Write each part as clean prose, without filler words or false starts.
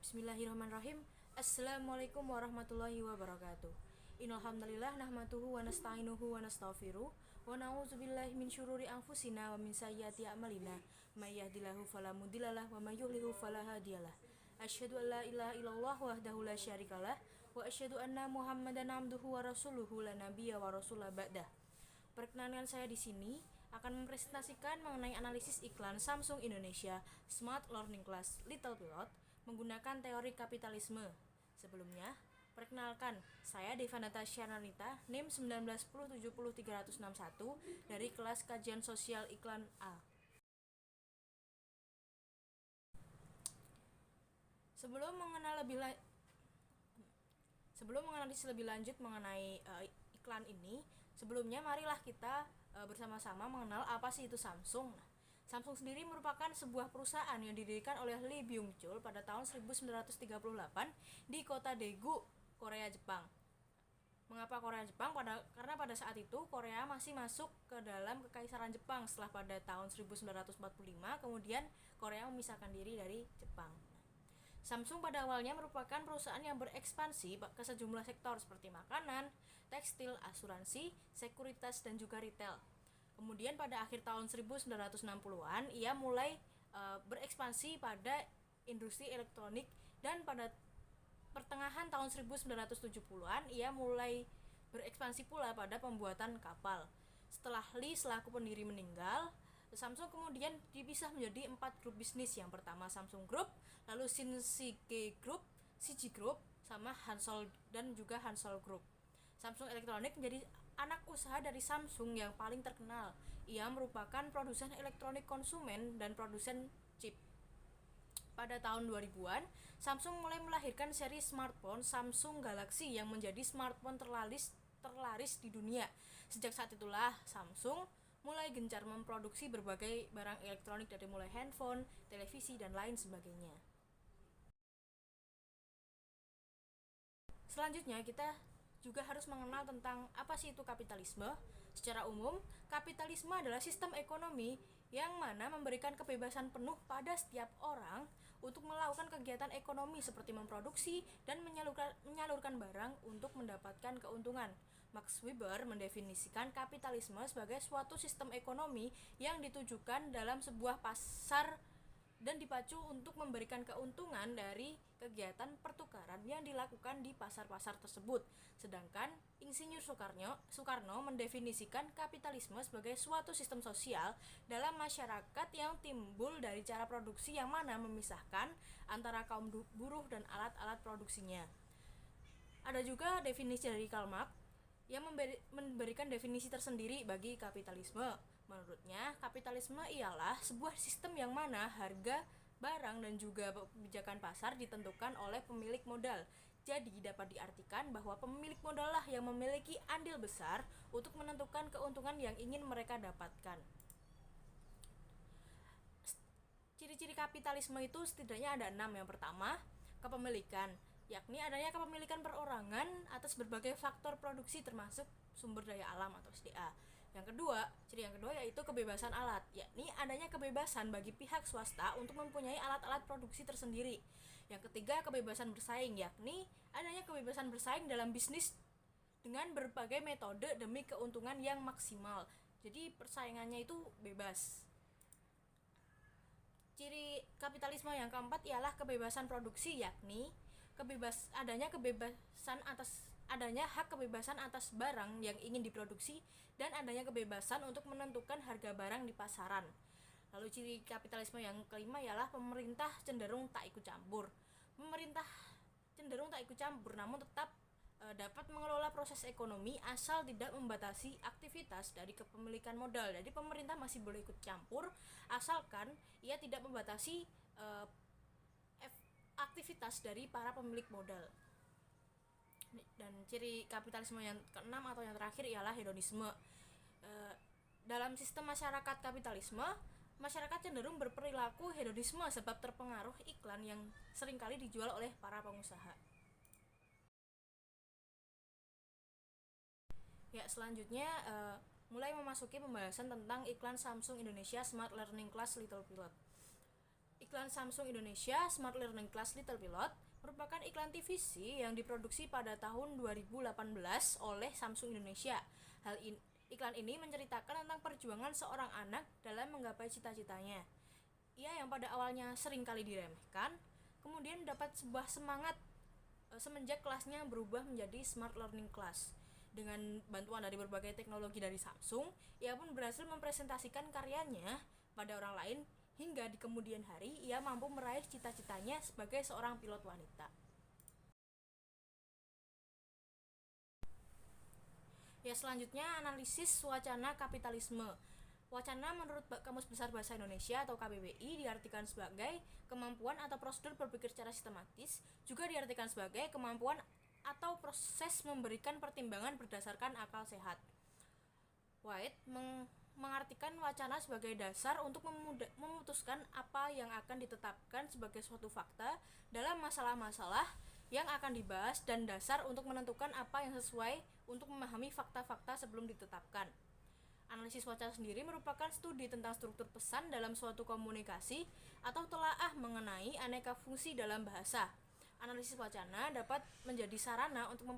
Bismillahirrahmanirrahim. Assalamualaikum warahmatullahi wabarakatuh. Innal hamdalillah nahmaduhu wa nasta'inuhu wa nastaghfiruh wa na'udzubillahi min syururi anfusina wa min sayyiati a'malina. May yahdihillahu fala mudhillalah wa may yudhlil fala hadiyalah. Asyhadu an la ilaha illallah wahdahu la syarikalah wa asyhadu anna Muhammadan abduhu wa rasuluhu la nabiyya wa rasulah ba'dah. Perkenalkan, saya di sini akan mempresentasikan mengenai analisis iklan Samsung Indonesia Smart Learning Class Little Pilot menggunakan teori kapitalisme. Sebelumnya, perkenalkan, saya Devana Tasyananita, NIM 191070361 dari kelas kajian sosial iklan A. Sebelum menganalisis lebih lanjut mengenai iklan ini, sebelumnya marilah kita bersama-sama mengenal apa sih itu Samsung. Samsung sendiri merupakan sebuah perusahaan yang didirikan oleh Lee Byung-chul pada tahun 1938 di kota Daegu, Korea, Jepang. Mengapa Korea, Jepang? Karena pada saat itu Korea masih masuk ke dalam kekaisaran Jepang. Setelah pada tahun 1945 kemudian Korea memisahkan diri dari Jepang. Samsung pada awalnya merupakan perusahaan yang berekspansi ke sejumlah sektor seperti makanan, tekstil, asuransi, sekuritas, dan juga retail. Kemudian pada akhir tahun 1960-an ia mulai berekspansi pada industri elektronik, dan pada pertengahan tahun 1970-an ia mulai berekspansi pula pada pembuatan kapal. Setelah Lee selaku pendiri meninggal, Samsung kemudian dipisah menjadi 4 grup bisnis. Yang pertama Samsung Group, lalu Shinsegae Group, CG Group, sama Hansol dan juga Hansol Group. Samsung Elektronik menjadi anak usaha dari Samsung yang paling terkenal. Ia merupakan produsen elektronik konsumen dan produsen chip. Pada tahun 2000-an, Samsung mulai melahirkan seri smartphone Samsung Galaxy yang menjadi smartphone terlaris di dunia. Sejak saat itulah Samsung mulai gencar memproduksi berbagai barang elektronik dari mulai handphone, televisi, dan lain sebagainya. Selanjutnya kita juga harus mengenal tentang apa sih itu kapitalisme. Secara umum, kapitalisme adalah sistem ekonomi yang mana memberikan kebebasan penuh pada setiap orang untuk melakukan kegiatan ekonomi seperti memproduksi dan menyalurkan barang untuk mendapatkan keuntungan. Max Weber mendefinisikan kapitalisme sebagai suatu sistem ekonomi yang ditujukan dalam sebuah pasar dan dipacu untuk memberikan keuntungan dari kegiatan pertukaran yang dilakukan di pasar-pasar tersebut. Sedangkan Insinyur Soekarno mendefinisikan kapitalisme sebagai suatu sistem sosial dalam masyarakat yang timbul dari cara produksi yang mana memisahkan antara kaum buruh dan alat-alat produksinya. Ada juga definisi dari Karl Marx yang memberikan definisi tersendiri bagi kapitalisme. Menurutnya, kapitalisme ialah sebuah sistem yang mana harga barang dan juga kebijakan pasar ditentukan oleh pemilik modal. Jadi dapat diartikan bahwa pemilik modal lah yang memiliki andil besar untuk menentukan keuntungan yang ingin mereka dapatkan. Ciri-ciri kapitalisme itu setidaknya ada 6. Yang pertama, kepemilikan, yakni adanya kepemilikan perorangan atas berbagai faktor produksi termasuk sumber daya alam atau SDA. Ciri yang kedua yaitu kebebasan alat, yakni adanya kebebasan bagi pihak swasta untuk mempunyai alat-alat produksi tersendiri. Yang ketiga, kebebasan bersaing, yakni adanya kebebasan bersaing dalam bisnis dengan berbagai metode demi keuntungan yang maksimal. Jadi persaingannya itu bebas. Ciri kapitalisme yang keempat ialah kebebasan produksi, yakni adanya hak kebebasan atas barang yang ingin diproduksi dan adanya kebebasan untuk menentukan harga barang di pasaran. Lalu ciri kapitalisme yang kelima ialah pemerintah cenderung tak ikut campur. Pemerintah cenderung tak ikut campur namun tetap dapat mengelola proses ekonomi asal tidak membatasi aktivitas dari kepemilikan modal. Jadi pemerintah masih boleh ikut campur asalkan ia tidak membatasi aktivitas dari para pemilik modal. Dan ciri kapitalisme yang keenam atau yang terakhir ialah hedonisme. Dalam sistem masyarakat kapitalisme, masyarakat cenderung berperilaku hedonisme sebab terpengaruh iklan yang seringkali dijual oleh para pengusaha. Ya, selanjutnya mulai memasuki pembahasan tentang iklan Samsung Indonesia Smart Learning Class Little Pilot. Iklan Samsung Indonesia Smart Learning Class Little Pilot merupakan iklan TVC yang diproduksi pada tahun 2018 oleh Samsung Indonesia. Iklan ini menceritakan tentang perjuangan seorang anak dalam menggapai cita-citanya. Ia yang pada awalnya sering kali diremehkan, kemudian dapat sebuah semangat semenjak kelasnya berubah menjadi Smart Learning Class. Dengan bantuan dari berbagai teknologi dari Samsung, ia pun berhasil mempresentasikan karyanya pada orang lain hingga di kemudian hari ia mampu meraih cita-citanya sebagai seorang pilot wanita. Ya, selanjutnya analisis wacana kapitalisme. Wacana menurut Kamus Besar Bahasa Indonesia atau KBBI diartikan sebagai kemampuan atau prosedur berpikir secara sistematis, juga diartikan sebagai kemampuan atau proses memberikan pertimbangan berdasarkan akal sehat. White mengartikan wacana sebagai dasar untuk memutuskan apa yang akan ditetapkan sebagai suatu fakta dalam masalah-masalah yang akan dibahas dan dasar untuk menentukan apa yang sesuai untuk memahami fakta-fakta sebelum ditetapkan. Analisis wacana sendiri merupakan studi tentang struktur pesan dalam suatu komunikasi atau telaah mengenai aneka fungsi dalam bahasa. Analisis wacana dapat menjadi sarana untuk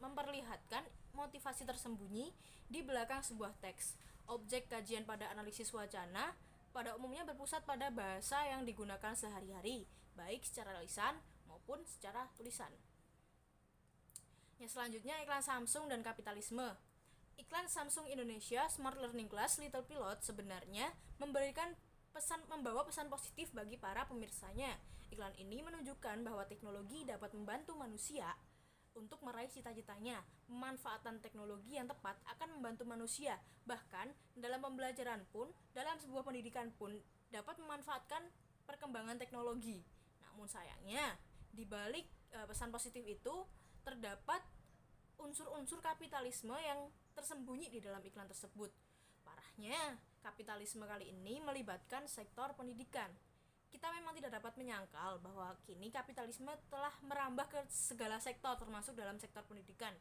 memperlihatkan motivasi tersembunyi di belakang sebuah teks. Objek kajian pada analisis wacana pada umumnya berpusat pada bahasa yang digunakan sehari-hari, baik secara lisan maupun secara tulisan. Yang selanjutnya, iklan Samsung dan kapitalisme. Iklan Samsung Indonesia Smart Learning Class Little Pilot sebenarnya membawa pesan positif bagi para pemirsanya. Iklan ini menunjukkan bahwa teknologi dapat membantu manusia untuk meraih cita-citanya. Pemanfaatan teknologi yang tepat akan membantu manusia. Bahkan dalam pembelajaran pun, dalam sebuah pendidikan pun dapat memanfaatkan perkembangan teknologi. Namun sayangnya, di balik pesan positif itu terdapat unsur-unsur kapitalisme yang tersembunyi di dalam iklan tersebut. Parahnya, kapitalisme kali ini melibatkan sektor pendidikan. Kita memang tidak dapat menyangkal bahwa kini kapitalisme telah merambah ke segala sektor, termasuk dalam sektor pendidikan.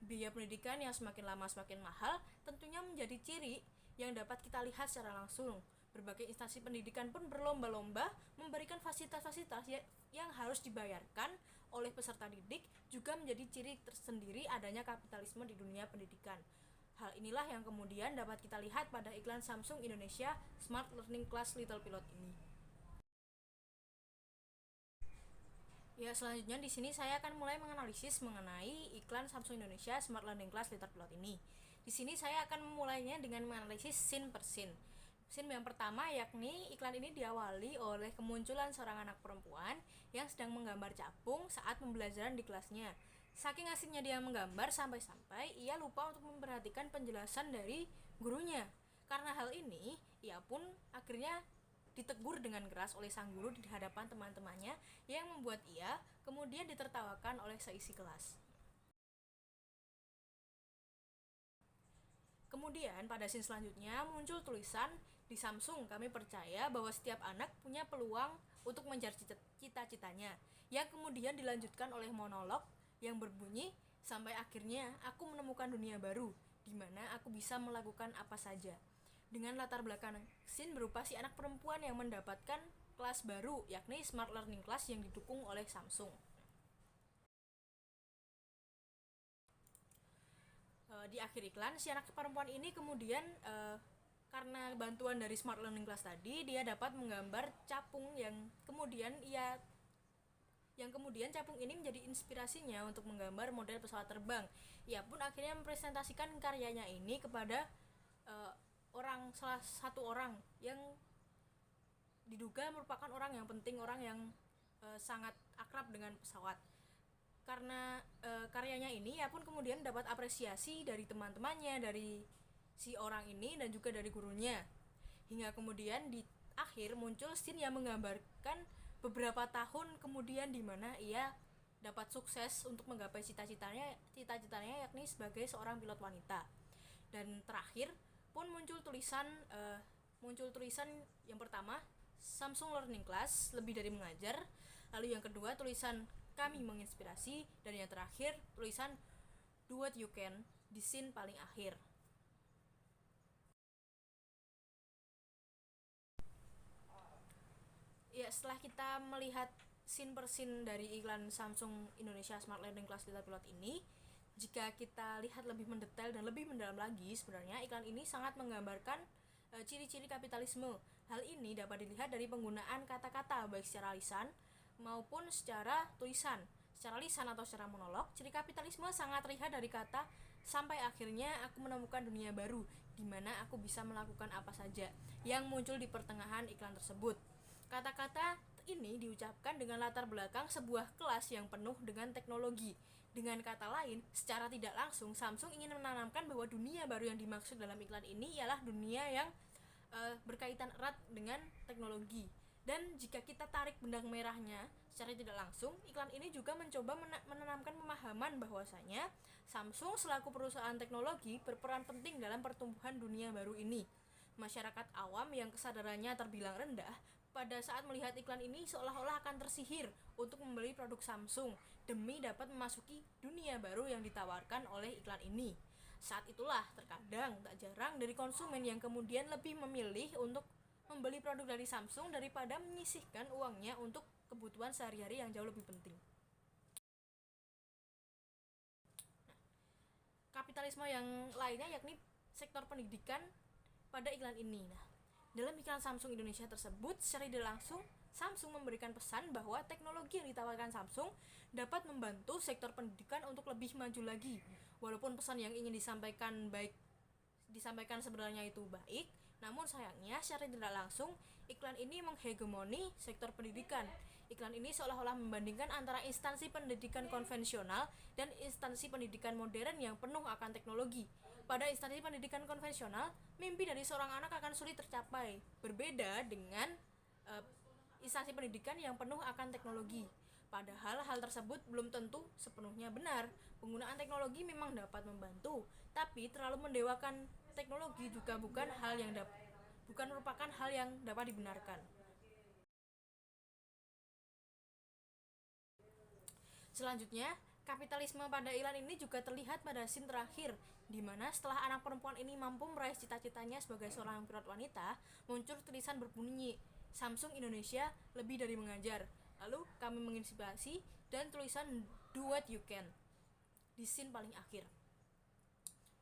Biaya pendidikan yang semakin lama semakin mahal tentunya menjadi ciri yang dapat kita lihat secara langsung. Berbagai instansi pendidikan pun berlomba-lomba memberikan fasilitas-fasilitas yang harus dibayarkan oleh peserta didik, juga menjadi ciri tersendiri adanya kapitalisme di dunia pendidikan. Hal inilah yang kemudian dapat kita lihat pada iklan Samsung Indonesia Smart Learning Class Little Pilot ini. Ya, selanjutnya di sini saya akan mulai menganalisis mengenai iklan Samsung Indonesia Smart Learning Class Little Pilot ini. Di sini saya akan memulainya dengan menganalisis scene per scene. Scene yang pertama yakni iklan ini diawali oleh kemunculan seorang anak perempuan yang sedang menggambar capung saat pembelajaran di kelasnya. Saking asiknya dia menggambar sampai-sampai ia lupa untuk memperhatikan penjelasan dari gurunya. Karena hal ini, ia pun akhirnya ditegur dengan keras oleh sang guru di hadapan teman-temannya yang membuat ia kemudian ditertawakan oleh seisi kelas. Kemudian pada scene selanjutnya muncul tulisan, "Di Samsung kami percaya bahwa setiap anak punya peluang untuk mengejar cita-citanya," yang kemudian dilanjutkan oleh monolog yang berbunyi, "Sampai akhirnya aku menemukan dunia baru di mana aku bisa melakukan apa saja." Dengan latar belakang scene berupa si anak perempuan yang mendapatkan kelas baru, yakni Smart Learning Class yang didukung oleh Samsung. Di akhir iklan, si anak perempuan ini kemudian karena bantuan dari Smart Learning Class tadi, dia dapat menggambar capung yang kemudian capung ini menjadi inspirasinya untuk menggambar model pesawat terbang. Ia pun akhirnya mempresentasikan karyanya ini kepada salah satu orang yang diduga merupakan orang yang penting, orang yang sangat akrab dengan pesawat. Karena karyanya ini, ia pun kemudian dapat apresiasi dari teman-temannya, dari si orang ini dan juga dari gurunya. Hingga kemudian di akhir muncul scene yang menggambarkan beberapa tahun kemudian di mana ia dapat sukses untuk menggapai cita-citanya yakni sebagai seorang pilot wanita. Dan terakhir pun muncul tulisan yang pertama, Samsung Learning Class lebih dari mengajar. Lalu yang kedua tulisan kami menginspirasi, dan yang terakhir tulisan do what you can di scene paling akhir. Ya, setelah kita melihat scene per scene dari iklan Samsung Indonesia Smart Learning Class Data Pilot ini, jika kita lihat lebih mendetail dan lebih mendalam lagi, sebenarnya iklan ini sangat menggambarkan ciri-ciri kapitalisme. Hal ini dapat dilihat dari penggunaan kata-kata baik secara lisan maupun secara tulisan. Secara lisan atau secara monolog, ciri kapitalisme sangat terlihat dari kata sampai akhirnya aku menemukan dunia baru di mana aku bisa melakukan apa saja yang muncul di pertengahan iklan tersebut. Kata-kata ini diucapkan dengan latar belakang sebuah kelas yang penuh dengan teknologi. Dengan kata lain, secara tidak langsung Samsung ingin menanamkan bahwa dunia baru yang dimaksud dalam iklan ini ialah dunia yang berkaitan erat dengan teknologi. Dan jika kita tarik benang merahnya secara tidak langsung, iklan ini juga mencoba menanamkan pemahaman bahwasanya Samsung selaku perusahaan teknologi berperan penting dalam pertumbuhan dunia baru ini. Masyarakat awam yang kesadarannya terbilang rendah pada saat melihat iklan ini seolah-olah akan tersihir untuk membeli produk Samsung demi dapat memasuki dunia baru yang ditawarkan oleh iklan ini. Saat itulah terkadang tak jarang dari konsumen yang kemudian lebih memilih untuk membeli produk dari Samsung daripada menyisihkan uangnya untuk kebutuhan sehari-hari yang jauh lebih penting. Kapitalisme yang lainnya yakni sektor pendidikan pada iklan ini. Dalam iklan Samsung Indonesia tersebut, secara tidak langsung Samsung memberikan pesan bahwa teknologi yang ditawarkan Samsung dapat membantu sektor pendidikan untuk lebih maju lagi. Walaupun pesan yang ingin disampaikan sebenarnya itu baik, namun sayangnya secara tidak langsung iklan ini menghegemoni sektor pendidikan. Iklan ini seolah-olah membandingkan antara instansi pendidikan konvensional dan instansi pendidikan modern yang penuh akan teknologi. Pada instansi pendidikan konvensional, mimpi dari seorang anak akan sulit tercapai, berbeda dengan instansi pendidikan yang penuh akan teknologi. Padahal hal tersebut belum tentu sepenuhnya benar. Penggunaan teknologi memang dapat membantu, tapi terlalu mendewakan teknologi juga bukan merupakan hal yang dapat dibenarkan. Selanjutnya, kapitalisme pada iklan ini juga terlihat pada scene terakhir, di mana setelah anak perempuan ini mampu meraih cita-citanya sebagai seorang pilot wanita, muncul tulisan berbunyi, Samsung Indonesia lebih dari mengajar. Lalu kami menginspirasi dan tulisan Do What You Can di scene paling akhir.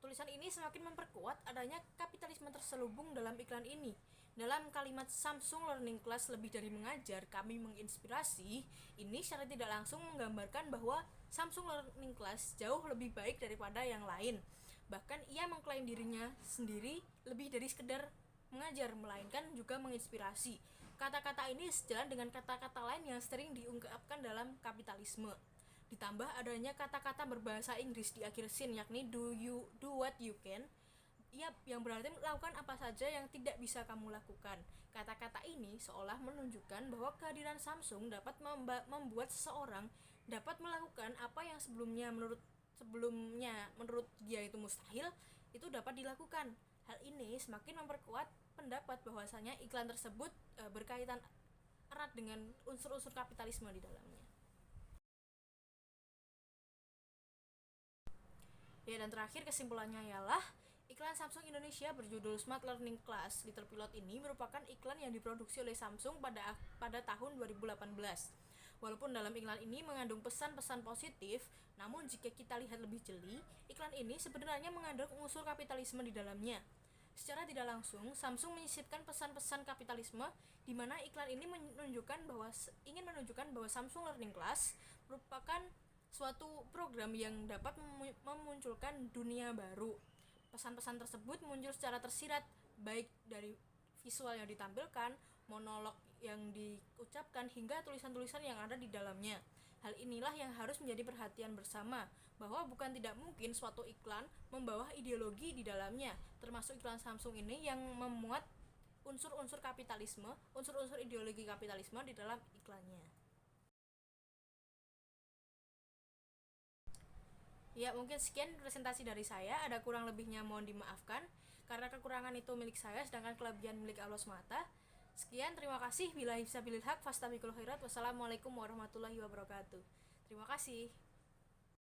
Tulisan ini semakin memperkuat adanya kapitalisme terselubung dalam iklan ini. Dalam kalimat Samsung Learning Class lebih dari mengajar, kami menginspirasi, ini secara tidak langsung menggambarkan bahwa Samsung Learning Class jauh lebih baik daripada yang lain. Bahkan ia mengklaim dirinya sendiri lebih dari sekedar mengajar, melainkan juga menginspirasi. Kata-kata ini sejalan dengan kata-kata lain yang sering diungkapkan dalam kapitalisme. Ditambah adanya kata-kata berbahasa Inggris di akhir scene, yakni do what you can, yang berarti melakukan apa saja yang tidak bisa kamu lakukan. Kata-kata ini seolah menunjukkan bahwa kehadiran Samsung dapat membuat seseorang dapat melakukan apa yang sebelumnya menurut dia itu mustahil, itu dapat dilakukan. Hal ini semakin memperkuat pendapat bahwasanya iklan tersebut berkaitan erat dengan unsur-unsur kapitalisme di dalamnya. Ya, dan terakhir kesimpulannya ialah iklan Samsung Indonesia berjudul Smart Learning Class Little Pilot ini merupakan iklan yang diproduksi oleh Samsung pada tahun 2018. Walaupun dalam iklan ini mengandung pesan-pesan positif, namun jika kita lihat lebih jeli, iklan ini sebenarnya mengandung unsur kapitalisme di dalamnya. Secara tidak langsung, Samsung menyisipkan pesan-pesan kapitalisme di mana iklan ini ingin menunjukkan bahwa Samsung Learning Class merupakan suatu program yang dapat memunculkan dunia baru. Pesan-pesan tersebut muncul secara tersirat, baik dari visual yang ditampilkan, monolog yang diucapkan, hingga tulisan-tulisan yang ada di dalamnya. Hal inilah yang harus menjadi perhatian bersama, bahwa bukan tidak mungkin suatu iklan membawa ideologi di dalamnya, termasuk iklan Samsung ini yang memuat unsur-unsur kapitalisme, unsur-unsur ideologi kapitalisme di dalam iklannya. Ya, mungkin sekian presentasi dari saya. Ada kurang lebihnya mohon dimaafkan, karena kekurangan itu milik saya, sedangkan kelebihan milik Allah semata. Sekian, terima kasih. Billahi fisabilil haq, fastabiqul khairat. Wassalamualaikum warahmatullahi wabarakatuh. Terima kasih.